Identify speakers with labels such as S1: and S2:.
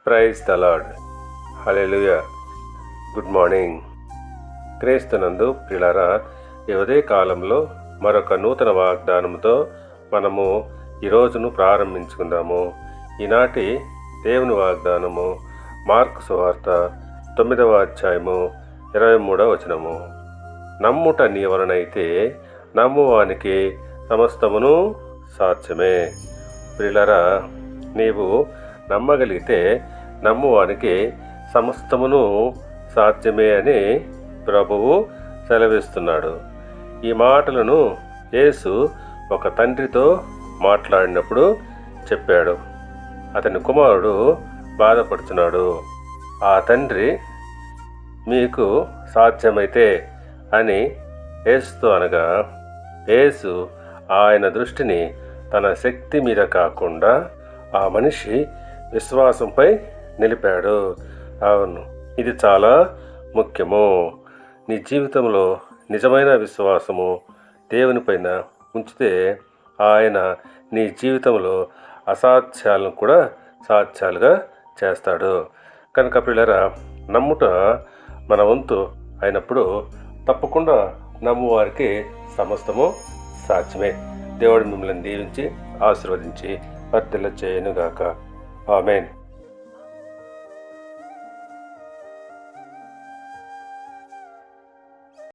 S1: Praise the lord. Hallelujah. Good morning. క్రీస్తునందు ప్రియులారా, ఈ ఉదయ కాలంలో మరొక నూతన వాగ్దానంతో మనము ఈ రోజును ప్రారంభించుకుందాము. ఈనాటి దేవుని వాగ్దానము మార్కు సువార్త 9వ అధ్యాయము 23వ వచనము. నమ్ముట నీ వలనైతే నమ్మువానికి సమస్తమును సాధ్యమే. ప్రియులారా, నీవు నమ్మగలిగితే నమ్మువానికి సమస్తమును సాధ్యమే అని ప్రభువు సెలవిస్తున్నాడు. ఈ మాటలను యేసు ఒక తండ్రితో మాట్లాడినప్పుడు చెప్పాడు. అతని కుమారుడు బాధపడుతున్నాడు. ఆ తండ్రి మీకు సాధ్యమైతే అని యేసుతో అనగా, యేసు ఆయన దృష్టిని తన శక్తి మీద కాకుండా ఆ మనిషి విశ్వాసంపై నిలిపాడు. అవును, ఇది చాలా ముఖ్యము. నీ జీవితంలో నిజమైన విశ్వాసము దేవునిపైన ఉంచితే ఆయన నీ జీవితంలో అసాధ్యాలను కూడా సాధ్యాలుగా చేస్తాడు. కనుక పిల్లరా, నమ్ముట మన వంతు అయినప్పుడు తప్పకుండా నమ్మువారికి సమస్తము సాధ్యమే. దేవుడు మిమ్మల్ని దీవించి ఆశీర్వదించి వర్ధిల్ల చేయనుగాక. ఆమేన్.